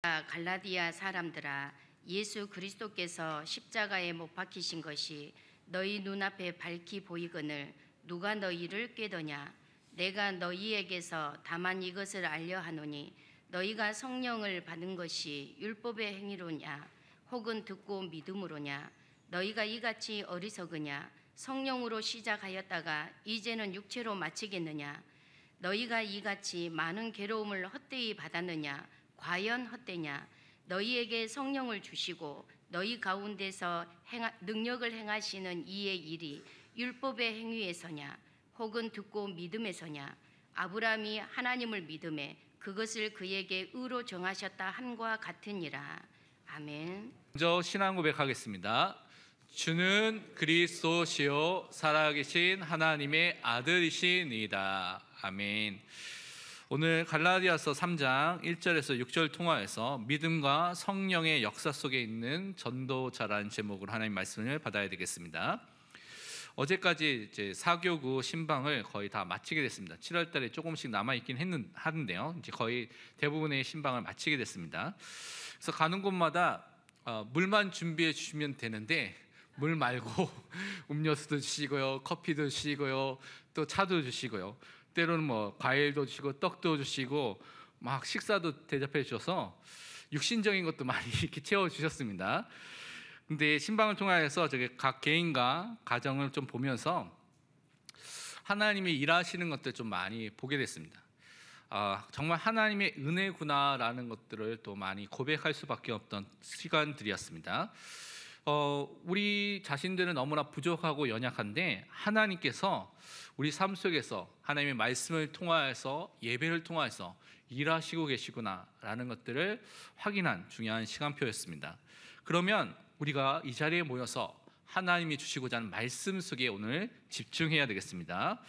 갈라디아 사람들아, 예수 그리스도께서 십자가에 못 박히신 것이 너희 눈앞에 밝히 보이거늘 누가 너희를 꾀더냐? 내가 너희에게서 다만 이것을 알려 하노니 너희가 성령을 받은 것이 율법의 행위로냐 혹은 듣고 믿음으로냐? 너희가 이같이 어리석으냐? 성령으로 시작하였다가 이제는 육체로 마치겠느냐? 너희가 이같이 많은 괴로움을 헛되이 받았느냐? 과연 헛되냐? 너희에게 성령을 주시고 너희 가운데서 능력을 행하시는 이의 일이 율법의 행위에서냐 혹은 듣고 믿음에서냐? 아브라함이 하나님을 믿음에 그것을 그에게 의로 정하셨다 함과 같으니라. 아멘. 먼저 신앙 고백하겠습니다. 주는 그리스도시요 살아계신 하나님의 아들이시니이다. 아멘. 오늘 갈라디아서 3장 1절에서 6절 통화에서 믿음과 성령의 역사 속에 있는 전도자라는 제목으로 하나님 말씀을 받아야 되겠습니다. 어제까지 이제 사교구 신방을 거의 다 마치게 됐습니다. 7월 달에 조금씩 남아있긴 하는데요. 이제 거의 대부분의 신방을 마치게 됐습니다. 그래서 가는 곳마다 물만 준비해 주시면 되는데 물 말고 음료수도 주시고요, 커피도 주시고요, 또 차도 주시고요, 때로는 뭐 과일도 주시고 떡도 주시고 막 식사도 대접해 주셔서 육신적인 것도 많이 이렇게 채워 주셨습니다. 근데 신방을 통해서 저게 각 개인과 가정을 좀 보면서 하나님이 일하시는 것들 좀 많이 보게 됐습니다. 정말 하나님의 은혜구나라는 것들을 또 많이 고백할 수밖에 없던 시간들이었습니다. 우리 자신들은 너무나 부족하고 연약한데 하나님께서 우리 삶 속에서 하나님의 말씀을 통하여서 예배를 통하여서 일하시고 계시구나라는 것들을 확인한 중요한 시간표였습니다. 그러면 우리가 이 자리에 모여서 하나님이 주시고자 하는 말씀 속에 오늘 집중해야 되겠습니다.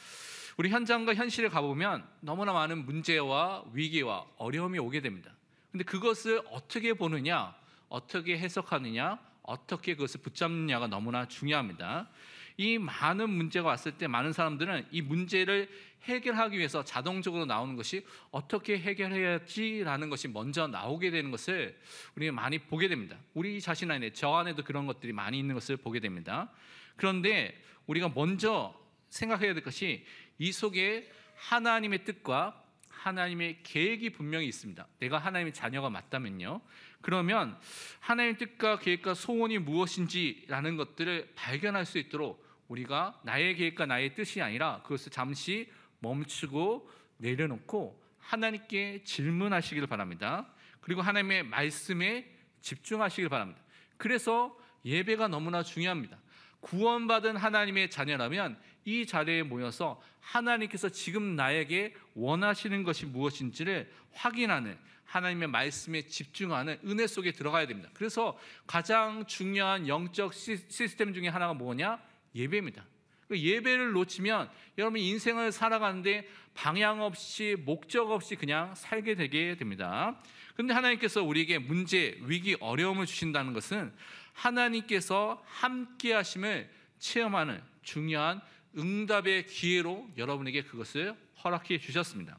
우리 현장과 현실에 가보면 너무나 많은 문제와 위기와 어려움이 오게 됩니다. 근데 그것을 어떻게 보느냐, 어떻게 해석하느냐, 어떻게 그것을 붙잡느냐가 너무나 중요합니다. 이 많은 문제가 왔을 때 많은 사람들은 이 문제를 해결하기 위해서 자동적으로 나오는 것이 어떻게 해결해야지라는 것이 먼저 나오게 되는 것을 우리가 많이 보게 됩니다. 우리 자신 안에, 저 안에도 그런 것들이 많이 있는 것을 보게 됩니다. 그런데 우리가 먼저 생각해야 될 것이 이 속에 하나님의 뜻과 하나님의 계획이 분명히 있습니다. 내가 하나님의 자녀가 맞다면요, 그러면 하나님의 뜻과 계획과 소원이 무엇인지라는 것들을 발견할 수 있도록 우리가 나의 계획과 나의 뜻이 아니라 그것을 잠시 멈추고 내려놓고 하나님께 질문하시길 바랍니다. 그리고 하나님의 말씀에 집중하시길 바랍니다. 그래서 예배가 너무나 중요합니다. 구원받은 하나님의 자녀라면 이 자리에 모여서 하나님께서 지금 나에게 원하시는 것이 무엇인지를 확인하는, 하나님의 말씀에 집중하는 은혜 속에 들어가야 됩니다. 그래서 가장 중요한 영적 시스템 중에 하나가 뭐냐? 예배입니다. 예배를 놓치면 여러분 인생을 살아가는데 방향 없이 목적 없이 그냥 살게 되게 됩니다. 그런데 하나님께서 우리에게 문제, 위기, 어려움을 주신다는 것은 하나님께서 함께 하심을 체험하는 중요한 응답의 기회로 여러분에게 그것을 허락해 주셨습니다.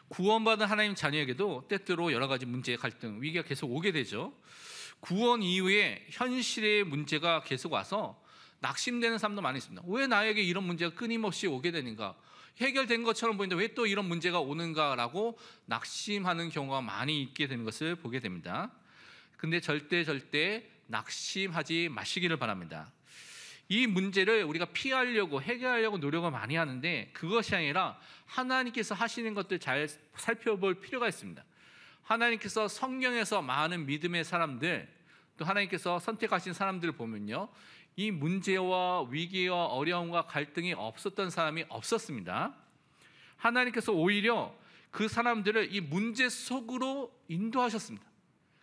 구원받은 하나님 자녀에게도 때때로 여러 가지 문제, 갈등, 위기가 계속 오게 되죠. 구원 이후에 현실의 문제가 계속 와서 낙심되는 사람도 많이 있습니다. 왜 나에게 이런 문제가 끊임없이 오게 되는가? 해결된 것처럼 보이는데 왜 또 이런 문제가 오는가라고 낙심하는 경우가 많이 있게 되는 것을 보게 됩니다. 근데 절대 낙심하지 마시기를 바랍니다. 이 문제를 우리가 피하려고, 해결하려고 노력을 많이 하는데 그것이 아니라 하나님께서 하시는 것들 잘 살펴볼 필요가 있습니다. 하나님께서 성경에서 많은 믿음의 사람들, 또 하나님께서 선택하신 사람들을 보면요, 이 문제와 위기와 어려움과 갈등이 없었던 사람이 없었습니다. 하나님께서 오히려 그 사람들을 이 문제 속으로 인도하셨습니다.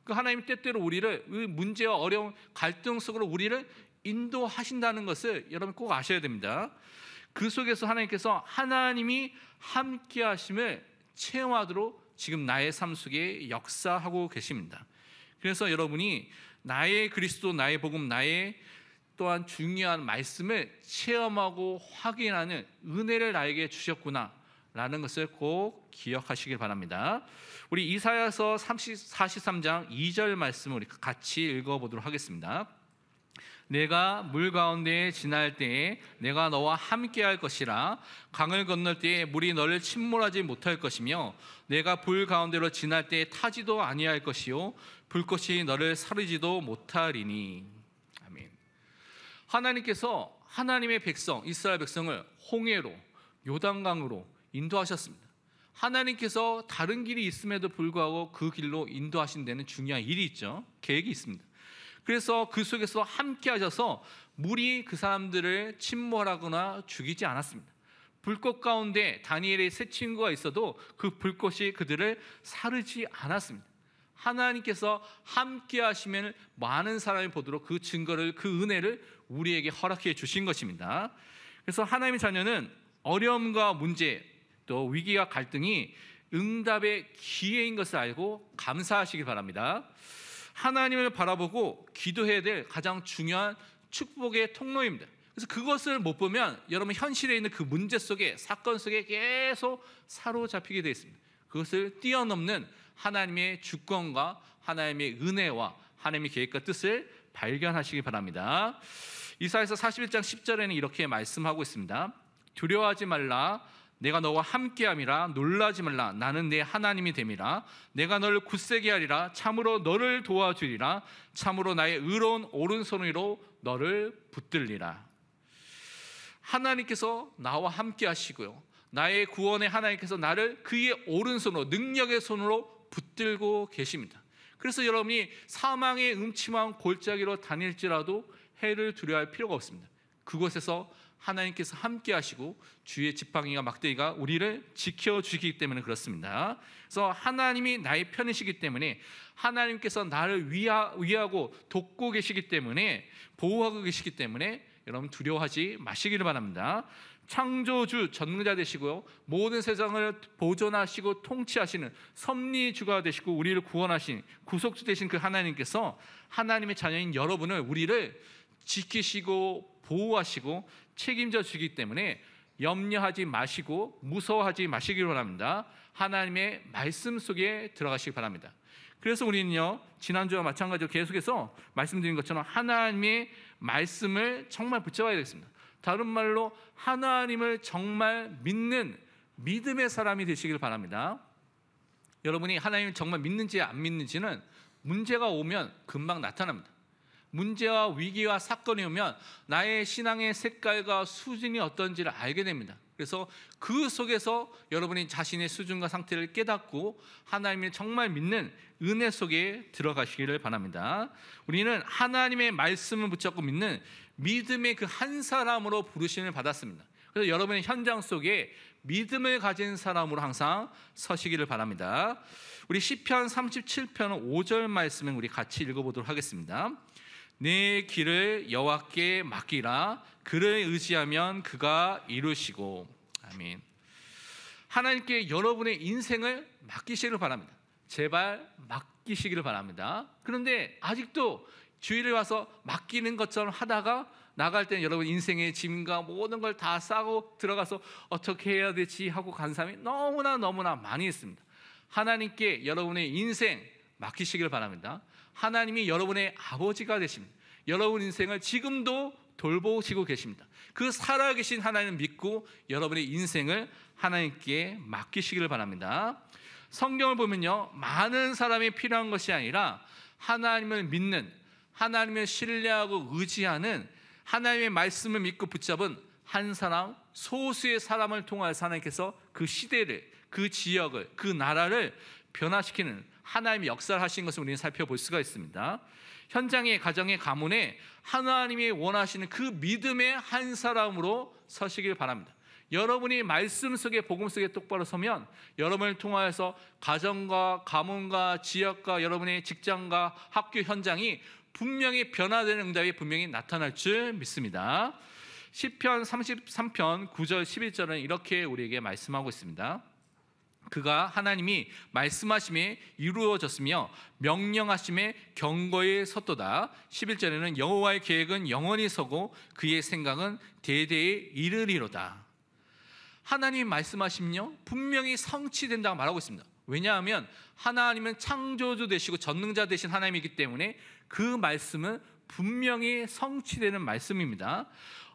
그 하나님 때때로 우리를 이 문제와 어려움, 갈등 속으로 우리를 인도하신다는 것을 여러분 꼭 아셔야 됩니다. 그 속에서 하나님께서 하나님이 함께 하심을 체험하도록 지금 나의 삶 속에 역사하고 계십니다. 그래서 여러분이 나의 그리스도, 나의 복음, 나의 또한 중요한 말씀을 체험하고 확인하는 은혜를 나에게 주셨구나 라는 것을 꼭 기억하시길 바랍니다. 우리 이사야서 43장 2절 말씀을 우리 같이 읽어보도록 하겠습니다. 내가 물 가운데 지날 때에 내가 너와 함께할 것이라. 강을 건널 때에 물이 너를 침몰하지 못할 것이며 내가 불 가운데로 지날 때에 타지도 아니할 것이요 불꽃이 너를 사르지도 못하리니. 아멘. 하나님께서 하나님의 백성 이스라엘 백성을 홍해로 요단강으로 인도하셨습니다. 하나님께서 다른 길이 있음에도 불구하고 그 길로 인도하신 데는 중요한 일이 있죠. 계획이 있습니다. 그래서 그 속에서 함께 하셔서 물이 그 사람들을 침몰하거나 죽이지 않았습니다. 불꽃 가운데 다니엘의 세 친구가 있어도 그 불꽃이 그들을 사르지 않았습니다. 하나님께서 함께 하시면 많은 사람이 보도록 그 증거를, 그 은혜를 우리에게 허락해 주신 것입니다. 그래서 하나님의 자녀는 어려움과 문제, 또 위기와 갈등이 응답의 기회인 것을 알고 감사하시길 바랍니다. 하나님을 바라보고 기도해야 될 가장 중요한 축복의 통로입니다. 그래서 그것을 못 보면 여러분 현실에 있는 그 문제 속에, 사건 속에 계속 사로잡히게 되어 있습니다. 그것을 뛰어넘는 하나님의 주권과 하나님의 은혜와 하나님의 계획과 뜻을 발견하시기 바랍니다. 이사야서 41장 10절에는 이렇게 말씀하고 있습니다. 두려워하지 말라. 내가 너와 함께함이라. 놀라지 말라. 나는 내 하나님이 됨이라. 내가 너를 굳세게 하리라. 참으로 너를 도와주리라. 참으로 나의 의로운 오른손으로 너를 붙들리라. 하나님께서 나와 함께 하시고요, 나의 구원의 하나님께서 나를 그의 오른손으로, 능력의 손으로 붙들고 계십니다. 그래서 여러분이 사망의 음침한 골짜기로 다닐지라도 해를 두려워할 필요가 없습니다. 그곳에서 하나님께서 함께 하시고 주의 지팡이가 막대기가 우리를 지켜주시기 때문에 그렇습니다. 그래서 하나님이 나의 편이시기 때문에, 하나님께서 나를 위하고 돕고 계시기 때문에, 보호하고 계시기 때문에 여러분 두려워하지 마시기를 바랍니다. 창조주 전능자 되시고요, 모든 세상을 보존하시고 통치하시는 섭리주가 되시고 우리를 구원하신 구속주 되신 그 하나님께서 하나님의 자녀인 여러분을, 우리를 지키시고 보호하시고 책임져 주기 때문에 염려하지 마시고 무서워하지 마시기를 바랍니다. 하나님의 말씀 속에 들어가시기 바랍니다. 그래서 우리는요, 지난주와 마찬가지로 계속해서 말씀드린 것처럼 하나님의 말씀을 정말 붙잡아야 되겠습니다. 다른 말로 하나님을 정말 믿는 믿음의 사람이 되시길 바랍니다. 여러분이 하나님을 정말 믿는지 안 믿는지는 문제가 오면 금방 나타납니다. 문제와 위기와 사건이 오면 나의 신앙의 색깔과 수준이 어떤지를 알게 됩니다. 그래서 그 속에서 여러분이 자신의 수준과 상태를 깨닫고 하나님을 정말 믿는 은혜 속에 들어가시기를 바랍니다. 우리는 하나님의 말씀을 붙잡고 믿는 믿음의 그 한 사람으로 부르심을 받았습니다. 그래서 여러분의 현장 속에 믿음을 가진 사람으로 항상 서시기를 바랍니다. 우리 시편 37편 5절 말씀을 우리 같이 읽어보도록 하겠습니다. 내 길을 여호와께 맡기라. 그를 의지하면 그가 이루시고. 아멘. 하나님께 여러분의 인생을 맡기시기를 바랍니다. 제발 맡기시기를 바랍니다. 그런데 아직도 주일에 와서 맡기는 것처럼 하다가 나갈 때는 여러분 인생의 짐과 모든 걸 다 싸고 들어가서 어떻게 해야 되지 하고 간 사람이 너무나 많이 있습니다. 하나님께 여러분의 인생 맡기시기를 바랍니다. 하나님이 여러분의 아버지가 되십니다. 여러분 인생을 지금도 돌보시고 계십니다. 그 살아계신 하나님을 믿고 여러분의 인생을 하나님께 맡기시기를 바랍니다. 성경을 보면요, 많은 사람이 필요한 것이 아니라 하나님을 믿는, 하나님을 신뢰하고 의지하는, 하나님의 말씀을 믿고 붙잡은 한 사람, 소수의 사람을 통하여서 하나님께서 그 시대를, 그 지역을, 그 나라를 변화시키는 하나님의 역사를 하신 것을 우리는 살펴볼 수가 있습니다. 현장의 가정의 가문에 하나님이 원하시는 그 믿음의 한 사람으로 서시길 바랍니다. 여러분이 말씀 속에, 복음 속에 똑바로 서면 여러분을 통하여서 가정과 가문과 지역과 여러분의 직장과 학교 현장이 분명히 변화되는 응답이 분명히 나타날 줄 믿습니다. 시편 33편 9절 11절은 이렇게 우리에게 말씀하고 있습니다. 그가 하나님이 말씀하심에 이루어졌으며 명령하심에 경고에 섰도다. 11절에는 여호와의 계획은 영원히 서고 그의 생각은 대대에 이르리로다. 하나님이 말씀하시면요 분명히 성취된다고 말하고 있습니다. 왜냐하면 하나님은 창조주 되시고 전능자 되신 하나님이기 때문에 그 말씀은 분명히 성취되는 말씀입니다.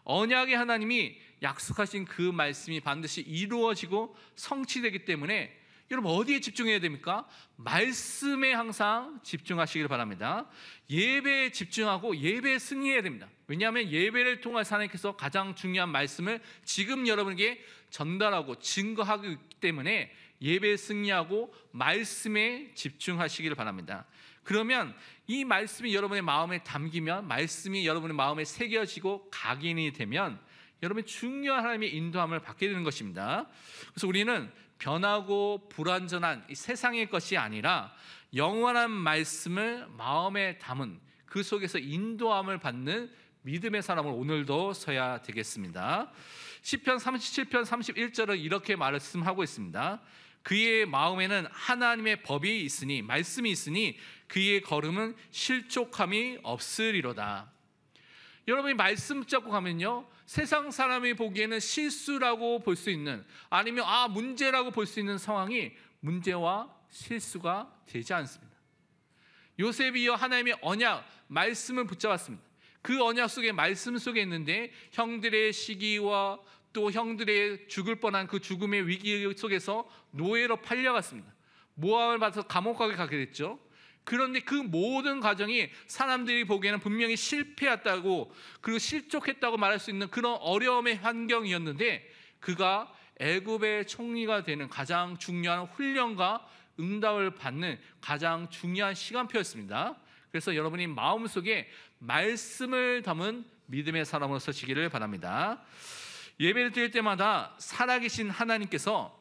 언약의 하나님이 약속하신 그 말씀이 반드시 이루어지고 성취되기 때문에 여러분 어디에 집중해야 됩니까? 말씀에 항상 집중하시길 바랍니다. 예배에 집중하고 예배에 승리해야 됩니다. 왜냐하면 예배를 통해서 하나님께서 가장 중요한 말씀을 지금 여러분에게 전달하고 증거하기 때문에 예배에 승리하고 말씀에 집중하시길 바랍니다. 그러면 이 말씀이 여러분의 마음에 담기면, 말씀이 여러분의 마음에 새겨지고 각인이 되면 여러분이 중요한 하나님의 인도함을 받게 되는 것입니다. 그래서 우리는 변하고 불완전한 이 세상의 것이 아니라 영원한 말씀을 마음에 담은 그 속에서 인도함을 받는 믿음의 사람을 오늘도 서야 되겠습니다. 시편 37편 31절은 이렇게 말씀하고 있습니다. 그의 마음에는 하나님의 법이 있으니, 말씀이 있으니 그의 걸음은 실족함이 없으리로다. 여러분이 말씀 붙잡고 가면요 세상 사람이 보기에는 실수라고 볼 수 있는, 아니면 문제라고 볼 수 있는 상황이 문제와 실수가 되지 않습니다. 요셉이요 하나님의 언약 말씀을 붙잡았습니다. 그 언약 속에, 말씀 속에 있는데 형들의 시기와 또 형들의 죽을 뻔한 그 죽음의 위기 속에서 노예로 팔려갔습니다. 모함을 받아서 감옥에 가게 됐죠. 그런데 그 모든 과정이 사람들이 보기에는 분명히 실패했다고, 그리고 실족했다고 말할 수 있는 그런 어려움의 환경이었는데 그가 애굽의 총리가 되는 가장 중요한 훈련과 응답을 받는 가장 중요한 시간표였습니다. 그래서 여러분이 마음속에 말씀을 담은 믿음의 사람으로 서시기를 바랍니다. 예배를 드릴 때마다 살아계신 하나님께서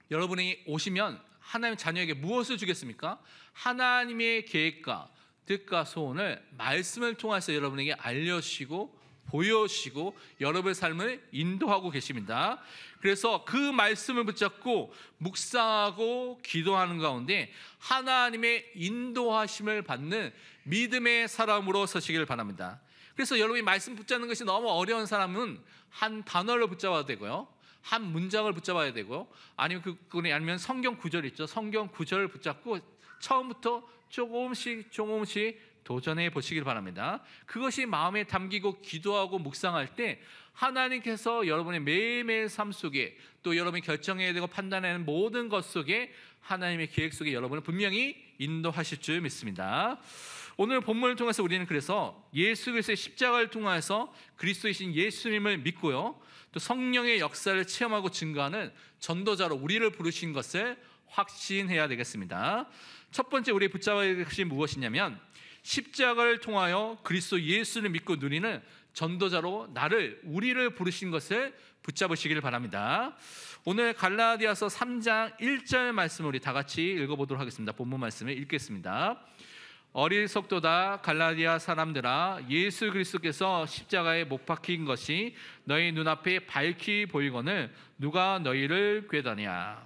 여러분이 오시면 하나님 자녀에게 무엇을 주겠습니까? 하나님의 계획과 뜻과 소원을 말씀을 통해서 여러분에게 알려주시고 보여주시고 여러분의 삶을 인도하고 계십니다. 그래서 그 말씀을 붙잡고 묵상하고 기도하는 가운데 하나님의 인도하심을 받는 믿음의 사람으로 서시기를 바랍니다. 그래서 여러분이 말씀 붙잡는 것이 너무 어려운 사람은 한 단어를 붙잡아야 되고요, 한 문장을 붙잡아야 되고, 아니면 성경 구절 있죠, 성경 구절을 붙잡고 처음부터 조금씩 도전해 보시길 바랍니다. 그것이 마음에 담기고 기도하고 묵상할 때 하나님께서 여러분의 매일매일 삶 속에, 또 여러분이 결정해야 되고 판단해야 하는 모든 것 속에 하나님의 계획 속에 여러분을 분명히 인도하실 줄 믿습니다. 오늘 본문을 통해서 우리는 그래서 예수 그리스도의 십자가를 통해서 그리스도이신 예수님을 믿고요, 또 성령의 역사를 체험하고 증거하는 전도자로 우리를 부르신 것을 확신해야 되겠습니다. 첫 번째 우리 붙잡아야 할 것이 무엇이냐면, 십자가를 통하여 그리스도 예수를 믿고 누리는 전도자로 우리를 부르신 것을 붙잡으시기를 바랍니다. 오늘 갈라디아서 3장 1절 말씀을 우리 다 같이 읽어보도록 하겠습니다. 본문 말씀을 읽겠습니다. 어리석도다 갈라디아 사람들아, 예수 그리스도께서 십자가에 못 박힌 것이 너희 눈앞에 밝히 보이거늘 누가 너희를 꾀더냐.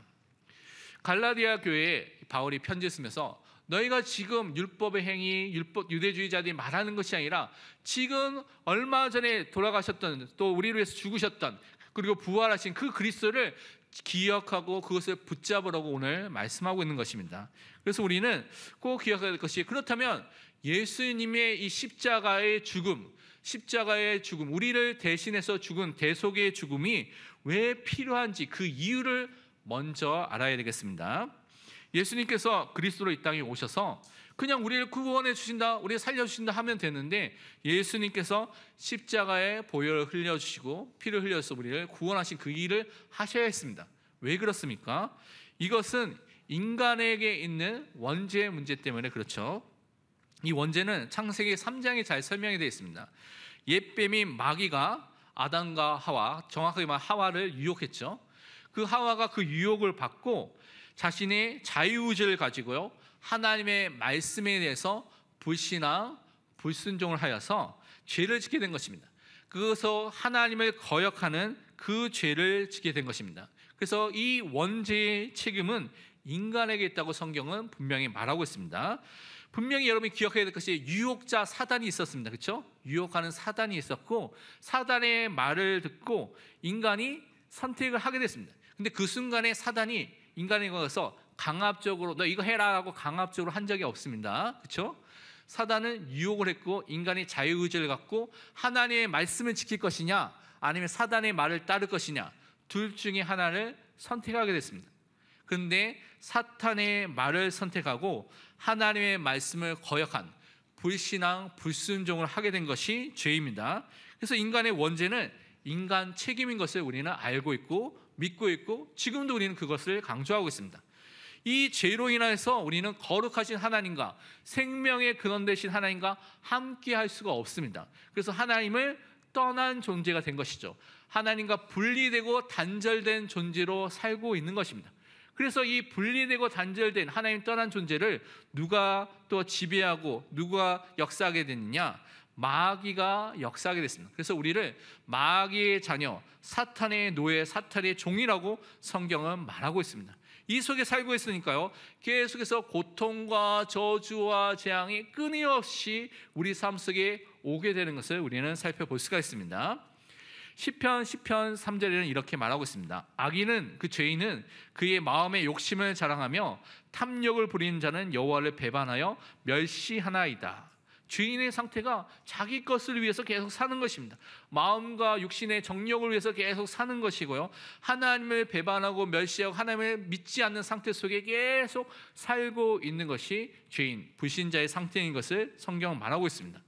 갈라디아 교회에 바울이 편지 쓰면서 너희가 지금 율법의 행위, 유대주의자들이 말하는 것이 아니라 지금 얼마 전에 돌아가셨던, 또 우리를 위해서 죽으셨던, 그리고 부활하신 그 그리스도를 기억하고 그것을 붙잡으라고 오늘 말씀하고 있는 것입니다. 그래서 우리는 꼭 기억해야 될 것이, 그렇다면 예수님의 이 십자가의 죽음, 우리를 대신해서 죽은 대속의 죽음이 왜 필요한지 그 이유를 먼저 알아야 되겠습니다. 예수님께서 그리스도로 이 땅에 오셔서 그냥 우리를 구원해 주신다, 우리를 살려주신다 하면 되는데, 예수님께서 십자가에 보혈을 흘려주시고 피를 흘려서 우리를 구원하신 그 일을 하셔야 했습니다. 왜 그렇습니까? 이것은 인간에게 있는 원죄의 문제 때문에 그렇죠. 이 원죄는 창세기 3장에 잘 설명이 되어 있습니다. 옛뱀이 마귀가 아담과 하와, 정확하게 말하면 하와를 유혹했죠. 그 하와가 그 유혹을 받고 자신의 자유의지를 가지고요, 하나님의 말씀에 대해서 불신앙, 불순종을 하여서 죄를 짓게 된 것입니다. 그래서 하나님을 거역하는 그 죄를 짓게 된 것입니다. 그래서 이 원죄의 책임은 인간에게 있다고 성경은 분명히 말하고 있습니다. 분명히 여러분이 기억해야 될 것이 유혹자 사단이 있었습니다. 그렇죠? 유혹하는 사단이 있었고, 사단의 말을 듣고 인간이 선택을 하게 됐습니다. 근데 그 순간에 사단이 인간에게 가서 강압적으로 너 이거 해라 하고 강압적으로 한 적이 없습니다. 그렇죠? 사단은 유혹을 했고 인간이 자유의지를 갖고 하나님의 말씀을 지킬 것이냐 아니면 사단의 말을 따를 것이냐 둘 중에 하나를 선택하게 됐습니다. 그런데 사탄의 말을 선택하고 하나님의 말씀을 거역한 불신앙, 불순종을 하게 된 것이 죄입니다. 그래서 인간의 원죄는 인간 책임인 것을 우리는 알고 있고 믿고 있고 지금도 우리는 그것을 강조하고 있습니다. 이 죄로 인해서 우리는 거룩하신 하나님과 생명의 근원 되신 하나님과 함께 할 수가 없습니다. 그래서 하나님을 떠난 존재가 된 것이죠. 하나님과 분리되고 단절된 존재로 살고 있는 것입니다. 그래서 이 분리되고 단절된 하나님 떠난 존재를 누가 또 지배하고 누가 역사하게 됐느냐? 마귀가 역사하게 됐습니다. 그래서 우리를 마귀의 자녀, 사탄의 노예, 사탄의 종이라고 성경은 말하고 있습니다. 이 속에 살고 있으니까요, 계속해서 고통과 저주와 재앙이 끊임없이 우리 삶 속에 오게 되는 것을 우리는 살펴볼 수가 있습니다. 시편 3절에는 이렇게 말하고 있습니다. 악인은, 그 죄인은 그의 마음의 욕심을 자랑하며 탐욕을 부리는 자는 여호와를 배반하여 멸시하나이다. 죄인의 상태가 자기 것을 위해서 계속 사는 것입니다. 마음과 육신의 정욕을 위해서 계속 사는 것이고요, 하나님을 배반하고 멸시하고 하나님을 믿지 않는 상태 속에 계속 살고 있는 것이 죄인, 불신자의 상태인 것을 성경은 말하고 있습니다.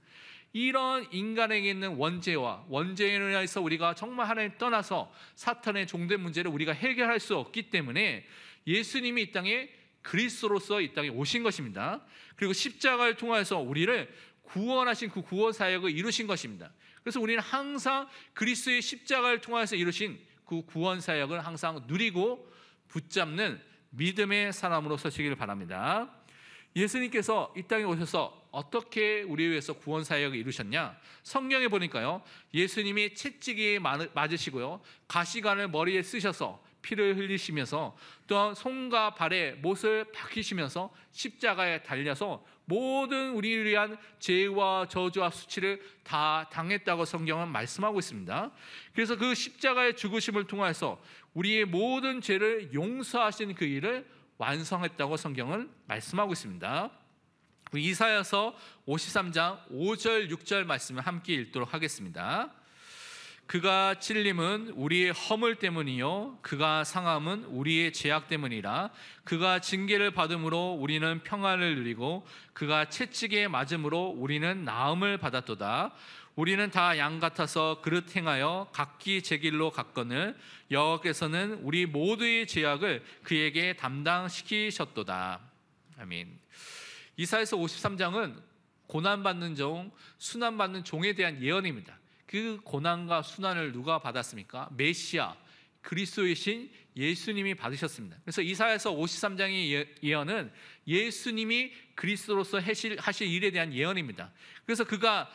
이런 인간에게 있는 원죄와 원죄에 인해서 우리가 정말 하나님 떠나서 사탄의 종된 문제를 우리가 해결할 수 없기 때문에 예수님이 이 땅에 그리스도로서 이 땅에 오신 것입니다. 그리고 십자가를 통해서 우리를 구원하신 그 구원 사역을 이루신 것입니다. 그래서 우리는 항상 그리스도의 십자가를 통해서 이루신 그 구원 사역을 항상 누리고 붙잡는 믿음의 사람으로 서시기를 바랍니다. 예수님께서 이 땅에 오셔서 어떻게 우리 위해서 구원 사역을 이루셨냐? 성경에 보니까요, 예수님이 채찍에 맞으시고요, 가시관을 머리에 쓰셔서 피를 흘리시면서 또한 손과 발에 못을 박히시면서 십자가에 달려서 모든 우리를 위한 죄와 저주와 수치를 다 당했다고 성경은 말씀하고 있습니다. 그래서 그 십자가의 죽으심을 통해서 우리의 모든 죄를 용서하신 그 일을 완성했다고 성경은 말씀하고 있습니다. 이사야서 53장 5절 6절 말씀을 함께 읽도록 하겠습니다. 그가 찔림은 우리의 허물 때문이요 그가 상함은 우리의 죄악 때문이라. 그가 징계를 받음으로 우리는 평안을 누리고 그가 채찍에 맞음으로 우리는 나음을 받았도다. 우리는 다 양 같아서 그릇 행하여 각기 제 길로 갔거늘 여호와께서는 우리 모두의 죄악을 그에게 담당시키셨도다. 아멘. 이사야서 53장은 고난받는 종, 순환받는 종에 대한 예언입니다. 그 고난과 순환을 누가 받았습니까? 메시아, 그리스도이신 예수님이 받으셨습니다. 그래서 이사야서 53장의 예언은 예수님이 그리스도로서 하실 일에 대한 예언입니다. 그래서 그가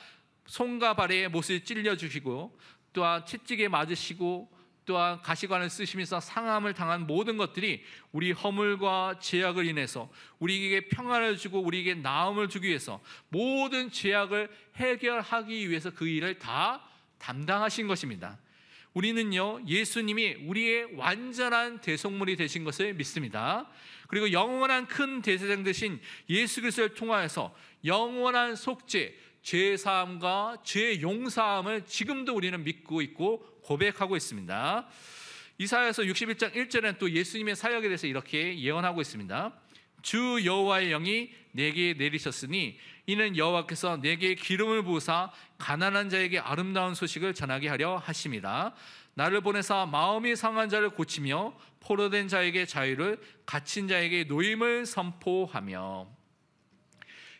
손과 발에 못을 찔려주시고 또한 채찍에 맞으시고 또한 가시관을 쓰시면서 상함을 당한 모든 것들이 우리 허물과 죄악을 인해서 우리에게 평안을 주고 우리에게 나음을 주기 위해서 모든 죄악을 해결하기 위해서 그 일을 다 담당하신 것입니다. 우리는요, 예수님이 우리의 완전한 대속물이 되신 것을 믿습니다. 그리고 영원한 큰 대제사장 되신 예수 그리스도를 통하여서 영원한 속죄, 죄 사함과 죄 용서함을 지금도 우리는 믿고 있고 고백하고 있습니다. 이사야서 61장 1절에는 또 예수님의 사역에 대해서 이렇게 예언하고 있습니다. 주 여호와의 영이 내게 내리셨으니 이는 여호와께서 내게 기름을 부으사 가난한 자에게 아름다운 소식을 전하게 하려 하심이라. 나를 보내사 마음이 상한 자를 고치며 포로된 자에게 자유를, 갇힌 자에게 노임을 선포하며.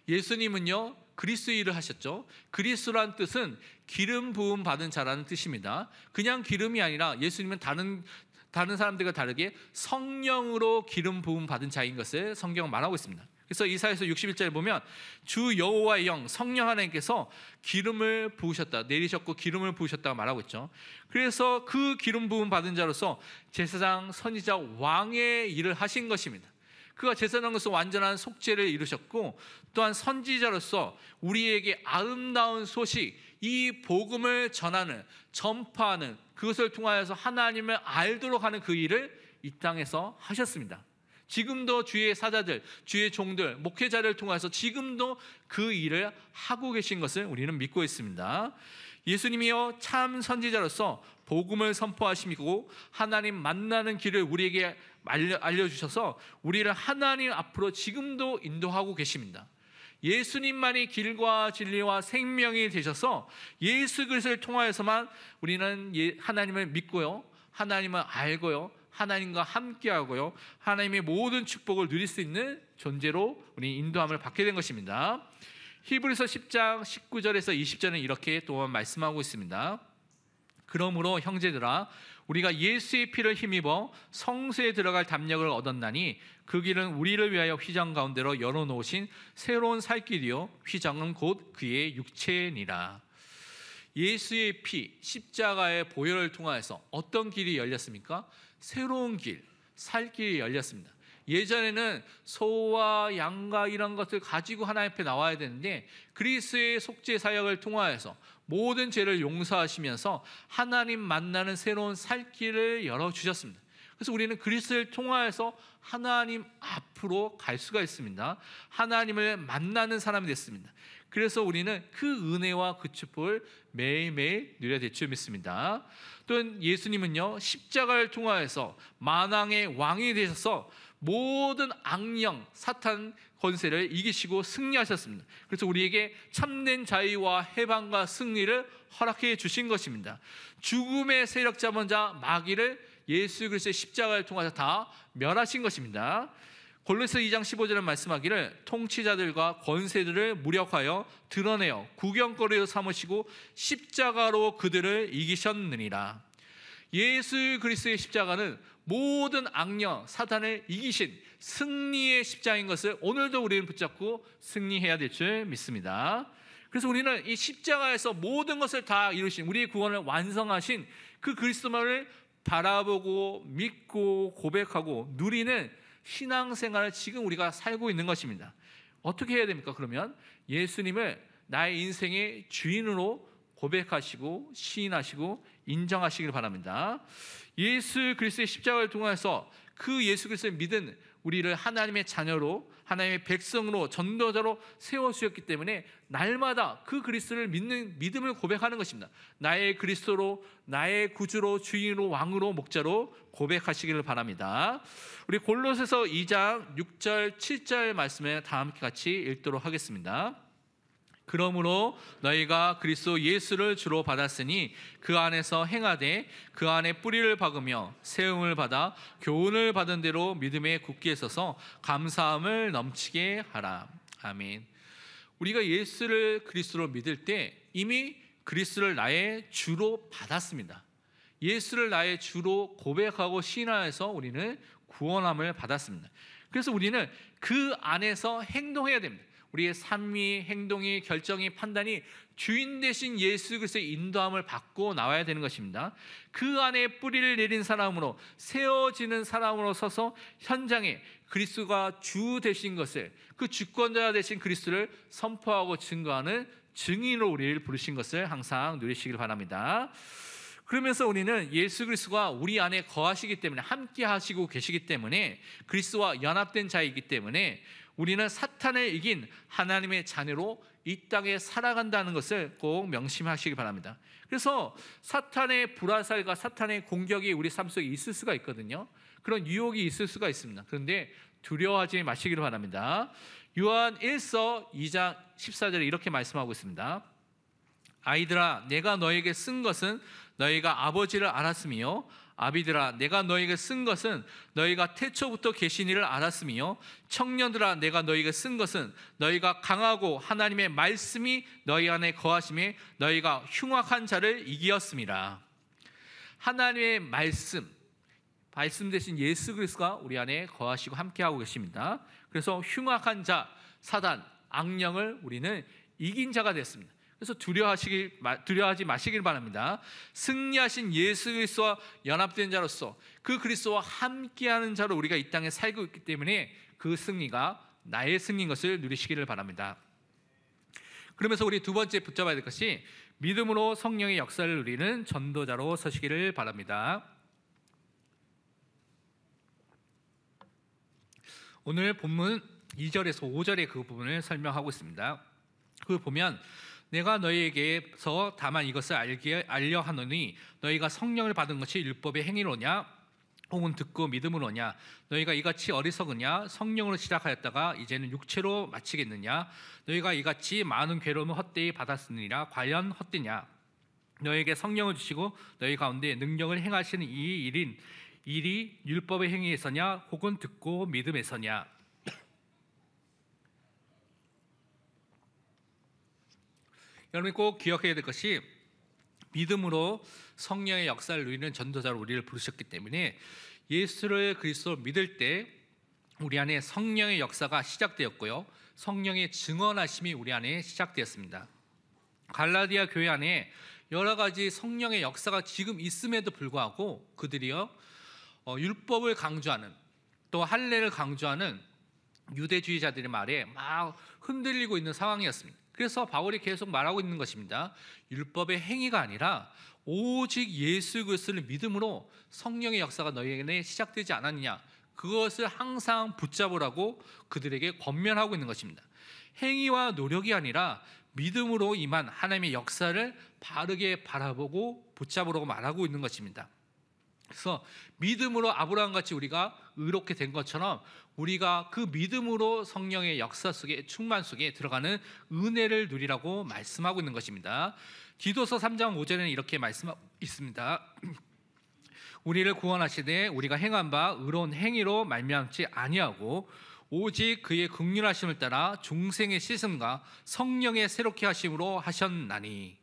예수님은요, 그리스도의 일을 하셨죠. 그리스도란 뜻은 기름 부음 받은 자라는 뜻입니다. 그냥 기름이 아니라 예수님은 다른 사람들과 다르게 성령으로 기름 부음 받은 자인 것을 성경은 말하고 있습니다. 그래서 이사야서 61절에 보면 주 여호와의 영, 성령 하나님께서 기름을 부으셨다, 내리셨고 기름을 부으셨다고 말하고 있죠. 그래서 그 기름 부음 받은 자로서 제사장, 선지자, 왕의 일을 하신 것입니다. 그가 제사장으로서 완전한 속죄를 이루셨고 또한 선지자로서 우리에게 아름다운 소식, 이 복음을 전하는, 전파하는, 그것을 통하여서 하나님을 알도록 하는 그 일을 이 땅에서 하셨습니다. 지금도 주의 사자들, 주의 종들, 목회자를 통해서 지금도 그 일을 하고 계신 것을 우리는 믿고 있습니다. 예수님이요 참 선지자로서 복음을 선포하시고 하나님 만나는 길을 우리에게 알려주셔서 우리를 하나님 앞으로 지금도 인도하고 계십니다. 예수님만이 길과 진리와 생명이 되셔서 예수 그리스도를 통하여서만 우리는 하나님을 믿고요, 하나님을 알고요, 하나님과 함께하고요, 하나님의 모든 축복을 누릴 수 있는 존재로 우리 인도함을 받게 된 것입니다. 히브리서 10장 19절에서 20절은 이렇게 또 말씀하고 있습니다. 그러므로 형제들아 우리가 예수의 피를 힘입어 성소에 들어갈 담력을 얻었나니 그 길은 우리를 위하여 휘장 가운데로 열어놓으신 새로운 살 길이요 휘장은 곧 그의 육체니라. 예수의 피 십자가의 보혈을 통하여서 어떤 길이 열렸습니까? 새로운 길, 살 길이 열렸습니다. 예전에는 소와 양과 이런 것을 가지고 하나님 앞에 나와야 되는데 그리스도의 속죄 사역을 통하여서 모든 죄를 용서하시면서 하나님 만나는 새로운 살 길을 열어주셨습니다. 그래서 우리는 그리스도를 통하여서 하나님 앞으로 갈 수가 있습니다. 하나님을 만나는 사람이 됐습니다. 그래서 우리는 그 은혜와 그 축복을 매일매일 누려야 될 줄 믿습니다. 또한 예수님은요 십자가를 통하여서 만왕의 왕이 되셔서 모든 악령, 사탄 권세를 이기시고 승리하셨습니다. 그래서 우리에게 참된 자유와 해방과 승리를 허락해 주신 것입니다. 죽음의 세력 잡은 자 마귀를 예수 그리스도의 십자가를 통해서 다 멸하신 것입니다. 골로새 2장 15절에 말씀하기를 통치자들과 권세들을 무력하여 드러내어 구경거리로 삼으시고 십자가로 그들을 이기셨느니라. 예수 그리스도의 십자가는 모든 악령, 사탄을 이기신 승리의 십자가인 것을 오늘도 우리는 붙잡고 승리해야 될 줄 믿습니다. 그래서 우리는 이 십자가에서 모든 것을 다 이루신, 우리의 구원을 완성하신 그 그리스도만을 바라보고 믿고 고백하고 누리는 신앙생활을 지금 우리가 살고 있는 것입니다. 어떻게 해야 됩니까? 그러면 예수님을 나의 인생의 주인으로 고백하시고 시인하시고 인정하시길 바랍니다. 예수 그리스도의 십자가를 통해서 그 예수 그리스도를 믿은 우리를 하나님의 자녀로, 하나님의 백성으로, 전도자로 세워주셨기 때문에 날마다 그 그리스도를 믿는 믿음을 고백하는 것입니다. 나의 그리스도로, 나의 구주로, 주인으로, 왕으로, 목자로 고백하시기를 바랍니다. 우리 골로새서 2장 6절 7절 말씀에 다 함께 같이 읽도록 하겠습니다. 그러므로 너희가 그리스도 예수를 주로 받았으니 그 안에서 행하되 그 안에 뿌리를 박으며 세움을 받아 교훈을 받은 대로 믿음에 굳게 서서 감사함을 넘치게 하라. 아멘. 우리가 예수를 그리스도로 믿을 때 이미 그리스도를 나의 주로 받았습니다. 예수를 나의 주로 고백하고 신앙해서 우리는 구원함을 받았습니다. 그래서 우리는 그 안에서 행동해야 됩니다. 우리의 삶이, 행동이, 결정이, 판단이 주인 되신 예수 그리스도의 인도함을 받고 나와야 되는 것입니다. 그 안에 뿌리를 내린 사람으로, 세워지는 사람으로 서서 현장에 그리스도가 주 되신 것을, 그 주권자 되신 그리스도를 선포하고 증거하는 증인으로 우리를 부르신 것을 항상 누리시길 바랍니다. 그러면서 우리는 예수 그리스도가 우리 안에 거하시기 때문에, 함께 하시고 계시기 때문에, 그리스도와 연합된 자이기 때문에 우리는 사탄을 이긴 하나님의 자녀로 이 땅에 살아간다는 것을 꼭 명심하시기 바랍니다. 그래서 사탄의 불화살과 사탄의 공격이 우리 삶 속에 있을 수가 있거든요. 그런 유혹이 있을 수가 있습니다. 그런데 두려워하지 마시기를 바랍니다. 요한 1서 2장 14절에 이렇게 말씀하고 있습니다. 아이들아, 내가 너에게 쓴 것은 너희가 아버지를 알았으며, 아비들아, 내가 너에게 쓴 것은 너희가 태초부터 계신 이를 알았으며, 청년들아, 내가 너에게 쓴 것은 너희가 강하고 하나님의 말씀이 너희 안에 거하심에 너희가 흉악한 자를 이기었음이라. 하나님의 말씀 대신 예수 그리스도가 우리 안에 거하시고 함께하고 계십니다. 그래서 흉악한 자, 사단, 악령을 우리는 이긴 자가 됐습니다. 그래서 두려워하지 마시길 바랍니다. 승리하신 예수 그리스도와 연합된 자로서 그 그리스도와 함께하는 자로 우리가 이 땅에 살고 있기 때문에 그 승리가 나의 승리인 것을 누리시기를 바랍니다. 그러면서 우리 두 번째 붙잡아야 될 것이 믿음으로 성령의 역사를 누리는 전도자로 서시기를 바랍니다. 오늘 본문 2절에서 5절의 그 부분을 설명하고 있습니다. 그걸 보면 내가 너희에게서 다만 이것을 알려 하노니 너희가 성령을 받은 것이 율법의 행위로냐 혹은 듣고 믿음으로냐 너희가 이같이 어리석으냐 성령으로 시작하였다가 이제는 육체로 마치겠느냐 너희가 이같이 많은 괴로움을 헛되이 받았으니라 과연 헛되냐 너희에게 성령을 주시고 너희 가운데 능력을 행하시는 이 일이 율법의 행위에서냐 혹은 듣고 믿음에서냐. 여러분이 꼭 기억해야 될 것이 믿음으로 성령의 역사를 누리는 전도자로 우리를 부르셨기 때문에 예수를 그리스도로 믿을 때 우리 안에 성령의 역사가 시작되었고요, 성령의 증언하심이 우리 안에 시작되었습니다. 갈라디아 교회 안에 여러 가지 성령의 역사가 지금 있음에도 불구하고 그들이요 율법을 강조하는 또 할례를 강조하는 유대주의자들의 말에 막 흔들리고 있는 상황이었습니다. 그래서 바울이 계속 말하고 있는 것입니다. 율법의 행위가 아니라 오직 예수 그리스도를 믿음으로 성령의 역사가 너희에게 시작되지 않았느냐, 그것을 항상 붙잡으라고 그들에게 권면하고 있는 것입니다. 행위와 노력이 아니라 믿음으로 임한 하나님의 역사를 바르게 바라보고 붙잡으라고 말하고 있는 것입니다. 그래서 믿음으로 아브라함같이 우리가 의롭게 된 것처럼 우리가 그 믿음으로 성령의 역사 속에 충만 속에 들어가는 은혜를 누리라고 말씀하고 있는 것입니다. 디도서 3장 5절에는 이렇게 말씀하고 있습니다. 우리를 구원하시되 우리가 행한 바 의로운 행위로 말미암지 아니하고 오직 그의 긍휼하심을 따라 중생의 씻음과 성령의 새롭게 하심으로 하셨나니.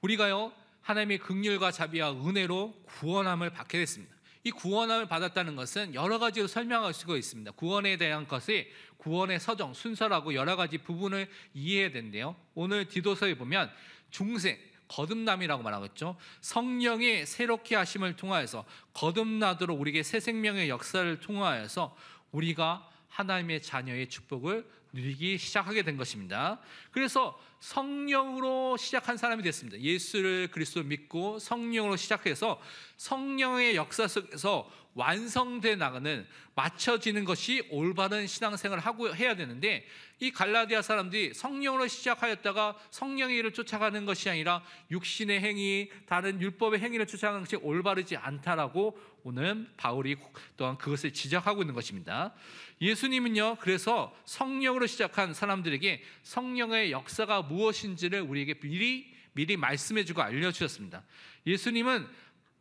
우리가요 하나님의 긍휼과 자비와 은혜로 구원함을 받게 됐습니다. 이 구원함을 받았다는 것은 여러 가지로 설명할 수가 있습니다. 구원에 대한 것이 구원의 서정, 순서라고 여러 가지 부분을 이해해야 되는데요, 오늘 디도서에 보면 중생, 거듭남이라고 말하고 있죠. 성령의 새롭게 하심을 통하여서 거듭나도록 우리에게 새 생명의 역사를 통하여서 우리가 하나님의 자녀의 축복을 누리기 시작하게 된 것입니다. 그래서 성령으로 시작한 사람이 됐습니다. 예수를 그리스도를 믿고 성령으로 시작해서 성령의 역사 속에서 완성돼 나가는, 맞춰지는 것이 올바른 신앙생활을 하고 해야 되는데, 이 갈라디아 사람들이 성령으로 시작하였다가 성령의 일을 쫓아가는 것이 아니라 육신의 행위, 다른 율법의 행위를 쫓아가는 것이 올바르지 않다라고 오늘 바울이 또한 그것을 지적하고 있는 것입니다. 예수님은요 그래서 성령으로 시작한 사람들에게 성령의 역사가 무엇인지를 우리에게 미리 말씀해주고 알려주셨습니다. 예수님은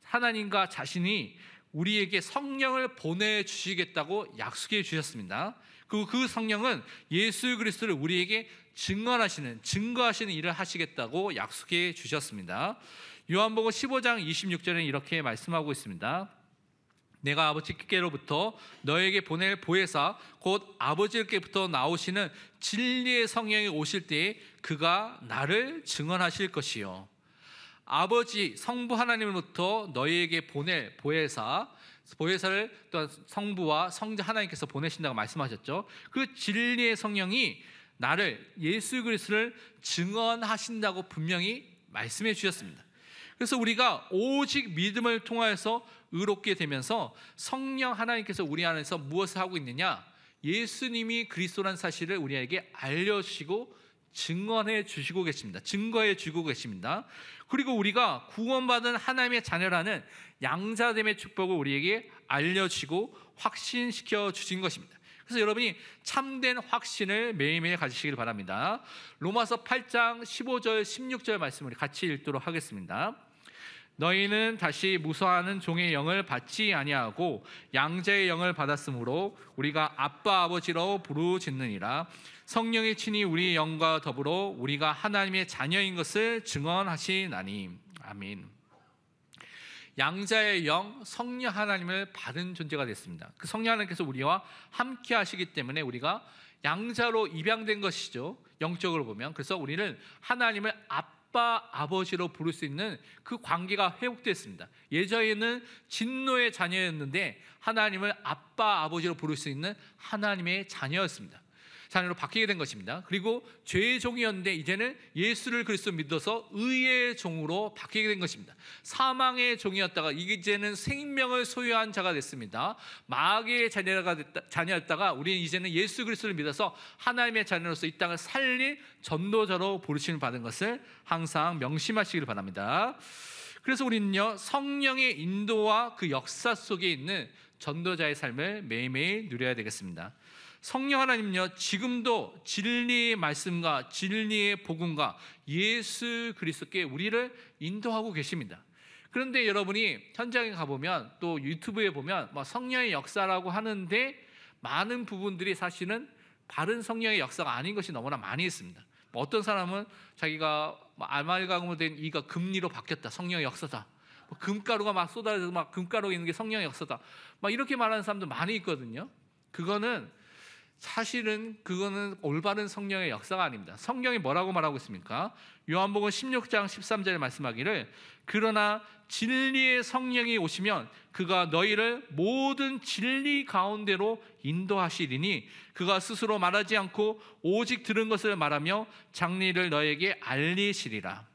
하나님과 자신이 우리에게 성령을 보내주시겠다고 약속해 주셨습니다. 그리고 그 성령은 예수 그리스도를 우리에게 증거하시는 일을 하시겠다고 약속해 주셨습니다. 요한복음 15장 26절에는 이렇게 말씀하고 있습니다. 내가 아버지께로부터 너에게 보낼 보혜사 곧 아버지께로부터 나오시는 진리의 성령이 오실 때에 그가 나를 증언하실 것이요. 아버지 성부 하나님으로부터 너희에게 보낼 보혜사를 또한 성부와 성자 하나님께서 보내신다고 말씀하셨죠. 그 진리의 성령이 나를, 예수 그리스도를 증언하신다고 분명히 말씀해 주셨습니다. 그래서 우리가 오직 믿음을 통하여서 의롭게 되면서 성령 하나님께서 우리 안에서 무엇을 하고 있느냐, 예수님이 그리스도라는 사실을 우리에게 알려주시고 증거해 주시고 계십니다. 그리고 우리가 구원받은 하나님의 자녀라는 양자됨의 축복을 우리에게 알려주시고 확신시켜 주신 것입니다. 그래서 여러분이 참된 확신을 매일매일 가지시길 바랍니다. 로마서 8장 15절 16절 말씀을 같이 읽도록 하겠습니다. 너희는 다시 무서워하는 종의 영을 받지 아니하고 양자의 영을 받았으므로 우리가 아빠 아버지로 부르짖느니라. 성령이 친히 우리 영과 더불어 우리가 하나님의 자녀인 것을 증언하시나니. 아멘. 양자의 영, 성령 하나님을 받은 존재가 됐습니다. 그 성령 하나님께서 우리와 함께 하시기 때문에 우리가 양자로 입양된 것이죠, 영적으로 보면. 그래서 우리는 하나님을 아빠 아빠, 아버지로 부를 수 있는 그 관계가 회복됐습니다. 예전에는 진노의 자녀였는데 하나님을 아빠, 아버지로 부를 수 있는 하나님의 자녀였습니다. 자녀로 바뀌게 된 것입니다. 그리고 죄의 종이었는데 이제는 예수를 그리스도 믿어서 의의 종으로 바뀌게 된 것입니다. 사망의 종이었다가 이제는 생명을 소유한 자가 됐습니다. 마귀의 자녀였다가 우리는 이제는 예수 그리스도를 믿어서 하나님의 자녀로서 이 땅을 살릴 전도자로 부르심을 받은 것을 항상 명심하시길 바랍니다. 그래서 우리는요, 성령의 인도와 그 역사 속에 있는 전도자의 삶을 매일매일 누려야 되겠습니다. 성령 하나님은요, 지금도 진리의 말씀과 진리의 복음과 예수 그리스도께 우리를 인도하고 계십니다. 그런데 여러분이 현장에 가보면 또 유튜브에 보면 성령의 역사라고 하는데 많은 부분들이 사실은 바른 성령의 역사가 아닌 것이 너무나 많이 있습니다. 어떤 사람은 자기가 아말감으로 된 이가 금리로 바뀌었다, 성령의 역사다. 금가루가 막 쏟아져서 막 금가루가 있는 게 성령의 역사다, 막 이렇게 말하는 사람도 많이 있거든요. 사실은 그거는 올바른 성령의 역사가 아닙니다. 성경이 뭐라고 말하고 있습니까? 요한복음 16장 13절에 말씀하기를 그러나 진리의 성령이 오시면 그가 너희를 모든 진리 가운데로 인도하시리니 그가 스스로 말하지 않고 오직 들은 것을 말하며 장리를 너에게 알리시리라.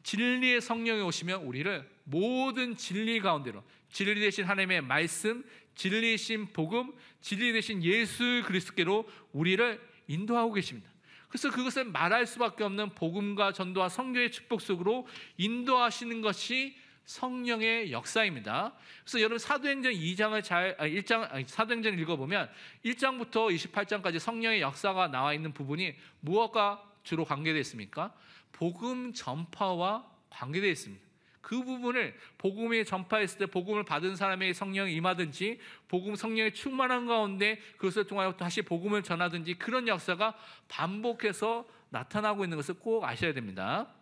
진리의 성령이 오시면 우리를 모든 진리 가운데로, 진리 되신 하나님의 말씀, 진리이신 복음, 진리 되신 예수 그리스도께로 우리를 인도하고 계십니다. 그래서 그것을 말할 수밖에 없는 복음과 전도와 성교의 축복 속으로 인도하시는 것이 성령의 역사입니다. 그래서 여러분 사도행전 2장을 사도행전 읽어보면 1장부터 28장까지 성령의 역사가 나와 있는 부분이 무엇과 주로 관계되어 있습니까? 복음 전파와 관계되어 있습니다. 그 부분을 복음에 전파했을 때 복음을 받은 사람의 성령이 임하든지 복음 성령의 충만한 가운데 그것을 통하여 다시 복음을 전하든지 그런 역사가 반복해서 나타나고 있는 것을 꼭 아셔야 됩니다.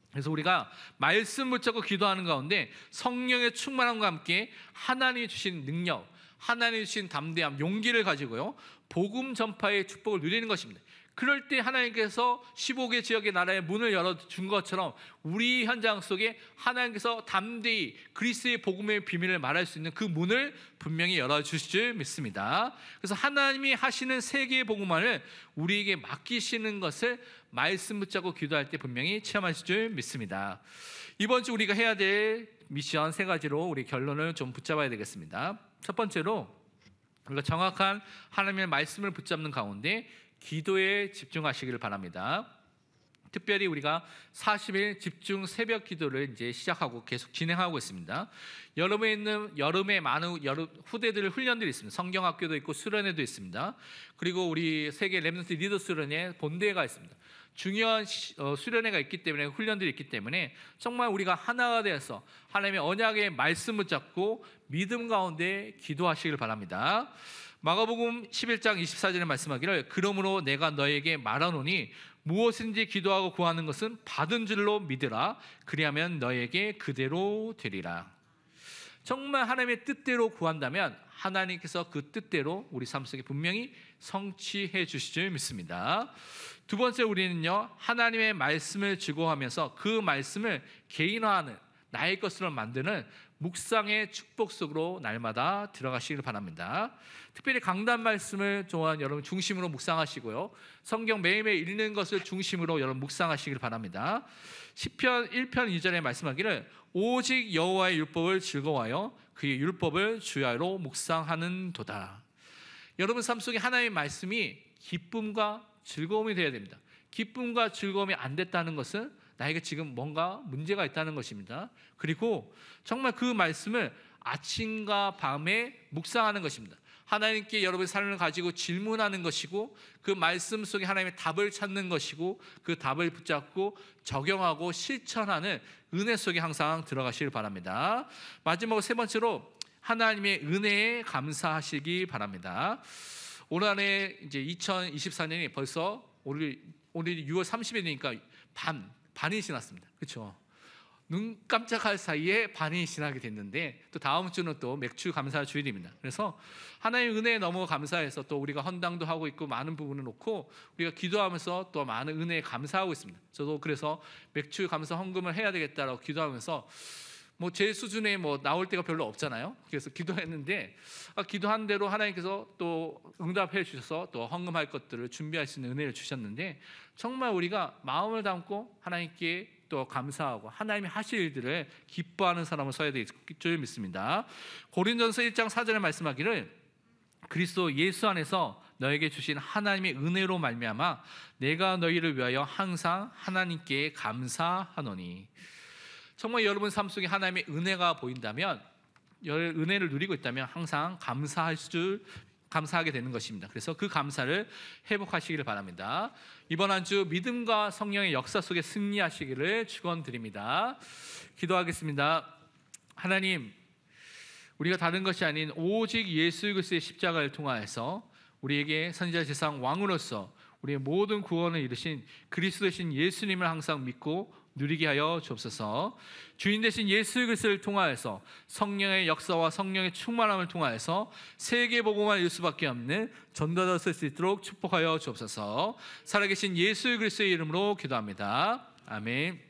그래서 우리가 말씀 붙잡고 기도하는 가운데 성령의 충만함과 함께 하나님이 주신 능력, 하나님이 주신 담대함, 용기를 가지고요, 복음 전파의 축복을 누리는 것입니다. 그럴 때 하나님께서 15개 지역의 나라의 문을 열어준 것처럼 우리 현장 속에 하나님께서 담대히 그리스도의 복음의 비밀을 말할 수 있는 그 문을 분명히 열어주실 줄 믿습니다. 그래서 하나님이 하시는 세계의 복음만을 우리에게 맡기시는 것을 말씀 붙잡고 기도할 때 분명히 체험하실 줄 믿습니다. 이번 주 우리가 해야 될 미션 3가지로 우리 결론을 좀 붙잡아야 되겠습니다. 첫 번째로 우리가 정확한 하나님의 말씀을 붙잡는 가운데 기도에 집중하시기를 바랍니다. 특별히 우리가 40일 집중 새벽 기도를 이제 시작하고 계속 진행하고 있습니다. 여름에 많은 후대들 훈련들이 있습니다. 성경학교도 있고 수련회도 있습니다. 그리고 우리 세계 렘넌트 리더 수련회 본대회가 있습니다. 중요한 수련회가 있기 때문에, 훈련들이 있기 때문에 정말 우리가 하나가 되어서 하나님의 언약의 말씀을 잡고 믿음 가운데 기도하시길 바랍니다. 마가복음 11장 24절에 말씀하기를 그러므로 내가 너에게 말하노니 무엇인지 기도하고 구하는 것은 받은 줄로 믿으라. 그리하면 너에게 그대로 되리라. 정말 하나님의 뜻대로 구한다면 하나님께서 그 뜻대로 우리 삶 속에 분명히 성취해 주실 줄 믿습니다. 두 번째, 우리는요, 하나님의 말씀을 즐거워하면서 그 말씀을 개인화하는, 나의 것으로 만드는 묵상의 축복 속으로 날마다 들어가시길 바랍니다. 특별히 강단 말씀을 또한 여러분 중심으로 묵상하시고요, 성경 매일매일 읽는 것을 중심으로 여러분 묵상하시길 바랍니다. 시편 1편 2절에 말씀하기를 오직 여호와의 율법을 즐거워하여 그의 율법을 주야로 묵상하는 도다. 여러분 삶 속에 하나님의 말씀이 기쁨과 즐거움이 되어야 됩니다. 기쁨과 즐거움이 안 됐다는 것은 나에게 지금 뭔가 문제가 있다는 것입니다. 그리고 정말 그 말씀을 아침과 밤에 묵상하는 것입니다. 하나님께 여러분의 삶을 가지고 질문하는 것이고 그 말씀 속에 하나님의 답을 찾는 것이고 그 답을 붙잡고 적용하고 실천하는 은혜 속에 항상 들어가시길 바랍니다. 마지막으로 세 번째로 하나님의 은혜에 감사하시기 바랍니다. 올 한해 이제 2024년이 벌써 오늘 6월 30일이니까 반이 지났습니다. 그렇죠? 눈 깜짝할 사이에 반이 지나게 됐는데, 또 다음 주는 또 맥주 감사 주일입니다. 그래서 하나님의 은혜에 너무 감사해서 또 우리가 헌당도 하고 있고 많은 부분을 놓고 우리가 기도하면서 또 많은 은혜에 감사하고 있습니다. 저도 그래서 맥주 감사 헌금을 해야 되겠다라고 기도하면서 뭐 제 수준에 뭐 나올 때가 별로 없잖아요. 그래서 기도했는데 기도한 대로 하나님께서 또 응답해 주셔서 또 헌금할 것들을 준비할 수 있는 은혜를 주셨는데, 정말 우리가 마음을 담고 하나님께 또 감사하고 하나님이 하실 일들을 기뻐하는 사람을 서야 될 줄 믿습니다. 고린도전서 1장 4절에 말씀하기를 그리스도 예수 안에서 너에게 주신 하나님의 은혜로 말미암아 내가 너희를 위하여 항상 하나님께 감사하노니. 정말 여러분 삶 속에 하나님의 은혜가 보인다면, 은혜를 누리고 있다면 항상 감사하게 되는 것입니다. 그래서 그 감사를 회복하시기를 바랍니다. 이번 한 주 믿음과 성령의 역사 속에 승리하시기를 축원드립니다. 기도하겠습니다. 하나님, 우리가 다른 것이 아닌 오직 예수 그리스도의 십자가를 통하여서 우리에게 선지자 제사장 왕으로서 우리의 모든 구원을 이루신 그리스도 되신 예수님을 항상 믿고 누리게 하여 주옵소서. 주인 되신 예수 그리스도를 통하여서 성령의 역사와 성령의 충만함을 통하여서 세계 복음을 이룰 수밖에 없는 전도자 될 수 있도록 축복하여 주옵소서. 살아계신 예수 그리스도의 이름으로 기도합니다. 아멘.